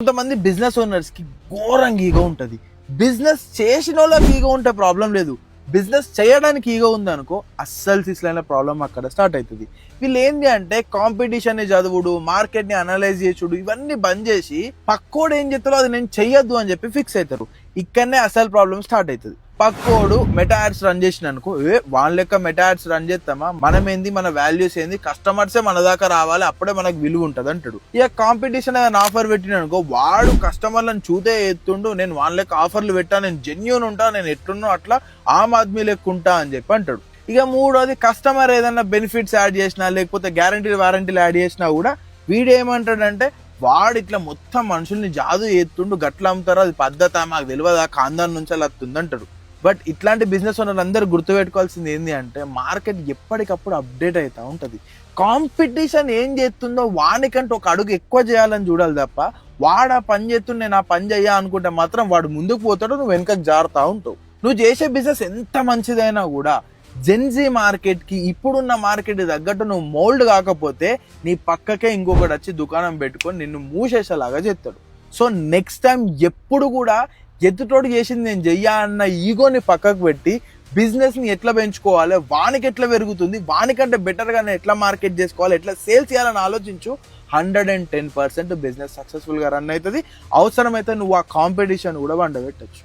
కొంతమంది business owners కి ఘోరంగా ఈగో ఉంటది. బిజినెస్ చేసిన వాళ్ళకి ఈగో ఉంటే ప్రాబ్లం లేదు, బిజినెస్ చేయడానికి ఈగో ఉందనుకో అస్సలు తీసలైన ప్రాబ్లం అక్కడ స్టార్ట్ అవుతుంది. వీళ్ళు ఏంటి అంటే కాంపిటీషన్ ని చదువుడు, మార్కెట్ ని అనలైజ్ చేసుడు, ఇవన్నీ బంద్ చేసి పక్కోడు ఏం చెప్తారో అది నేను చెయ్యొద్దు అని చెప్పి ఫిక్స్ అవుతారు. ఇక్కడనే అసలు ప్రాబ్లం స్టార్ట్ అవుతుంది. పక్కోడు మెటా యాడ్స్ రన్ చేసిన అనుకో, వాళ్ళ లెక్క మెటా యాడ్స్ రన్ చేస్తామా, మనం ఏంది, మన వాల్యూస్ ఏంది, కస్టమర్సే మన దాకా రావాలి, అప్పుడే మనకు విలువ ఉంటుంది అంటాడు. ఇక కాంపిటీషన్ ఏదైనా ఆఫర్ పెట్టిన అనుకో, వాడు కస్టమర్లను చూతే ఎత్తుండు, నేను వాళ్ళ లెక్క ఆఫర్లు పెట్టా, నేను జెన్యూన్ ఉంటా, నేను ఎట్లున్నా అట్లా ఆమ్ ఆద్మీ లెక్క ఉంటా అని చెప్పి అంటాడు. ఇక మూడోది, కస్టమర్ ఏదైనా బెనిఫిట్స్ యాడ్ చేసినా లేకపోతే గ్యారంటీ వారంటీలు యాడ్ చేసినా కూడా వీడు ఏమంటాడంటే, వాడు ఇట్లా మొత్తం మనుషుల్ని జాదు ఎత్తుండు, గట్ల అమ్ముతారో అది పద్ధత, మాకు తెలియదా, ఖాందాన్ నుంచి అలా వస్తుంది అంటాడు. బట్ ఇట్లాంటి బిజినెస్ ఓనర్లు అందరూ గుర్తుపెట్టుకోవాల్సింది ఏంటి అంటే, మార్కెట్ ఎప్పటికప్పుడు అప్డేట్ అవుతూ ఉంటుంది. కాంపిటీషన్ ఏం చేస్తుందో వానికంటే ఒక అడుగు ఎక్కువ చేయాలని చూడాలి తప్ప, వాడు ఆ పని చేస్తుండే నేను ఆ పని చెయ్యా అనుకుంటే మాత్రం వాడు ముందుకు పోతాడు, నువ్వు వెనకకు జారుతా ఉంటావు. నువ్వు చేసే బిజినెస్ ఎంత మంచిదైనా కూడా జెన్జీ మార్కెట్ కి, ఇప్పుడున్న మార్కెట్ తగ్గట్టు నువ్వు మోల్డ్ కాకపోతే నీ పక్కకే ఇంకొకటి వచ్చి దుకాణం పెట్టుకొని నిన్ను మూసేసేలాగా చేస్తాడు. సో నెక్స్ట్ టైం ఎప్పుడు కూడా ఎదుటోడు చేసింది నేను చెయ్యా అన్న ఈగోని పక్కకు పెట్టి బిజినెస్ ని ఎట్లా పెంచుకోవాలి, వానికి ఎట్లా పెరుగుతుంది, వానికంటే బెటర్ గా ఎట్లా మార్కెట్ చేసుకోవాలి, ఎట్లా సేల్స్ చేయాలని ఆలోచించు. 110% బిజినెస్ సక్సెస్ఫుల్ గా రన్ అవుతుంది. అవసరమైతే నువ్వు ఆ కాంపిటీషన్ కూడా వండబెట్టచ్చు.